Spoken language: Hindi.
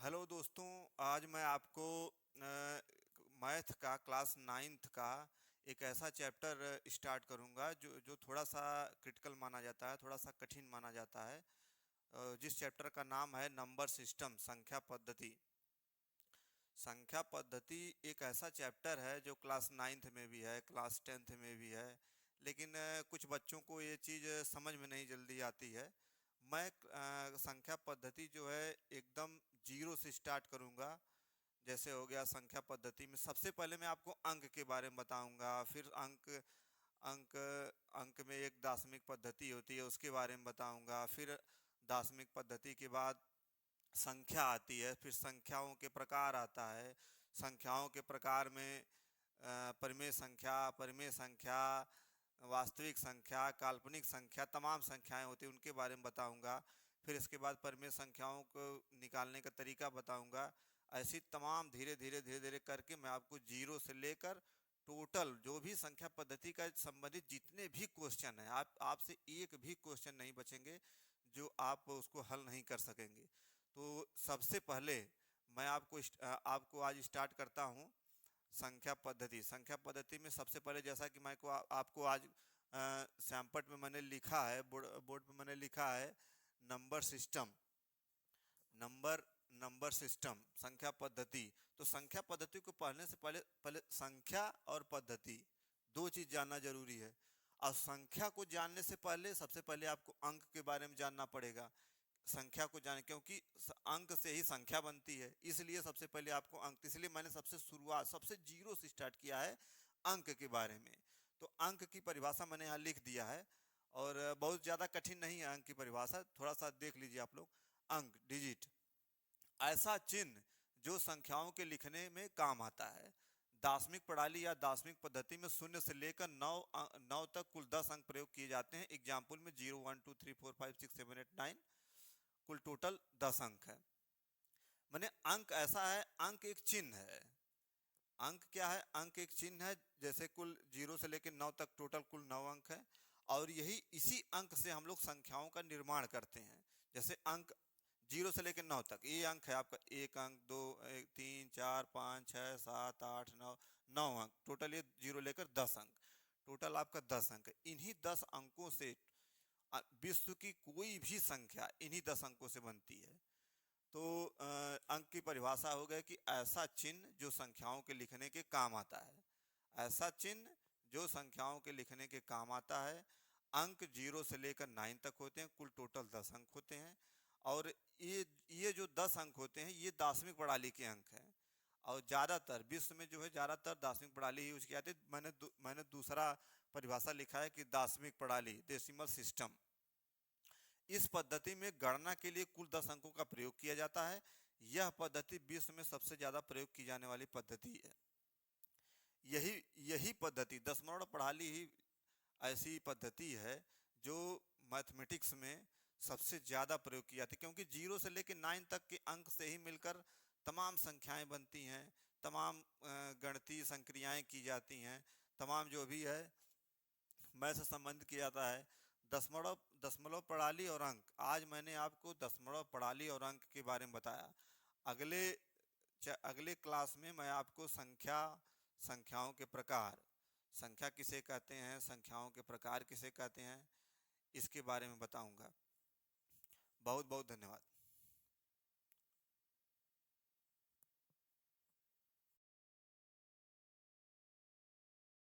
हेलो दोस्तों, आज मैं आपको मैथ का क्लास नाइन्थ का एक ऐसा चैप्टर स्टार्ट करूंगा जो जो थोड़ा सा क्रिटिकल माना जाता है, थोड़ा सा कठिन माना जाता है। जिस चैप्टर का नाम है नंबर सिस्टम, संख्या पद्धति। संख्या पद्धति एक ऐसा चैप्टर है जो क्लास नाइन्थ में भी है, क्लास टेंथ में भी है, लेकिन कुछ बच्चों को ये चीज़ समझ में नहीं जल्दी आती है। मैं संख्या पद्धति जो है एकदम जीरो से स्टार्ट करूँगा। जैसे हो गया संख्या पद्धति में सबसे पहले मैं आपको अंक के बारे में बताऊंगा, फिर अंक अंक अंक में एक दार्शनिक पद्धति होती है उसके बारे में बताऊंगा, फिर दार्शनिक पद्धति के बाद संख्या आती है, फिर संख्याओं के प्रकार आता है। संख्याओं के प्रकार में परिमेय संख्या, परिमेय संख्या, वास्तविक संख्या, काल्पनिक संख्या, तमाम संख्याएं होती हैं उनके बारे में बताऊंगा। फिर इसके बाद परिमेय संख्याओं को निकालने का तरीका बताऊंगा। ऐसी तमाम धीरे धीरे धीरे धीरे करके मैं आपको जीरो से लेकर टोटल जो भी संख्या पद्धति का संबंधित जितने भी क्वेश्चन है, आप आपसे एक भी क्वेश्चन नहीं बचेंगे जो आप उसको हल नहीं कर सकेंगे। तो सबसे पहले मैं आपको आज स्टार्ट करता हूँ संख्या पद्धति। संख्या पद्धति में सबसे पहले जैसा कि मैं आपको आज सैम्पट में मैंने लिखा है, बोर्ड पे मैंने लिखा है number system. Number number system संख्या पद्धति। तो संख्या पद्धति को पढ़ने से पहले पहले संख्या और पद्धति दो चीज जानना जरूरी है। और संख्या को जानने से पहले सबसे पहले आपको अंक के बारे में जानना पड़ेगा। संख्या को जाने, क्योंकि अंक से ही संख्या बनती है, इसलिए सबसे पहले आपको अंक, इसलिए मैंने सबसे शुरुआत सबसे जीरो से स्टार्ट किया है अंक के बारे में। तो अंक की परिभाषा मैंने यहाँ लिख दिया है और बहुत ज़्यादा कठिन नहीं है अंक की परिभाषा, थोड़ा सा देख लीजिए आप लोग। अंक, डिजिट, ऐसा चिन्ह जो संख्याओं के लिखने में काम आता है। दार्शनिक प्रणाली या दार्शनिक पद्धति में शून्य से लेकर नौ तक कुल 10 अंक प्रयोग किए जाते हैं। एग्जाम्पल में 0 1 2 3 4 5 6 7 8 9, कुल टोटल 10 अंक है। मैंने अंक ऐसा है, अंक एक चिन्ह है। अंक क्या है? अंक एक चिन्ह है। जैसे कुल 0 से लेकर 9 तक टोटल कुल 9 अंक है और यही इसी अंक से हम लोग संख्याओं का निर्माण करते हैं। जैसे अंक 0 से लेकर 9 तक ये अंक है आपका, एक अंक, दो, 3 4 5 6 7 8 9, 9 अंक टोटल। ये 0 लेकर 10 अंक, टोटल आपका 10 अंक है। इन्हीं 10 अंकों से विश्व की कोई भी संख्या इन्हीं 10 अंकों से बनती है। तो अंक की परिभाषा हो गया कि ऐसा चिन्ह जो संख्याओं के लिखने के काम आता है। ऐसा चिन्ह जो संख्याओं के लिखने के काम आता है। अंक 0 से लेकर 9 तक होते हैं, कुल टोटल 10 अंक होते हैं। और ये जो 10 अंक होते हैं ये दार्शनिक प्रणाली के अंक हैं। और ज़्यादातर विश्व में जो है ज़्यादातर दार्शनिक प्रणाली ही यूज की जाती है। मैंने दूसरा परिभाषा लिखा है कि दार्शनिक प्रणाली, डेसिमल सिस्टम। इस पद्धति में गणना के लिए कुल 10 अंकों का प्रयोग किया जाता है। यह पद्धति विश्व में सबसे ज्यादा प्रयोग की जाने वाली पद्धति है। यही यही पद्धति दशमलव प्रणाली ही ऐसी पद्धति है जो मैथमेटिक्स में सबसे ज्यादा प्रयोग की जाती है, क्योंकि 0 से लेकर 9 तक के अंक से ही मिलकर तमाम संख्याएं बनती हैं, तमाम गणितीय संक्रियाएं की जाती हैं, तमाम जो भी है मैथ से संबंधित किया जाता है। दशमलव दशमलव प्रणाली और अंक, आज मैंने आपको दशमलव प्रणाली और अंक के बारे में बताया। अगले अगले क्लास में मैं आपको संख्याओं के प्रकार, संख्या किसे कहते हैं, संख्याओं के प्रकार किसे कहते हैं, इसके बारे में बताऊंगा। बहुत बहुत धन्यवाद।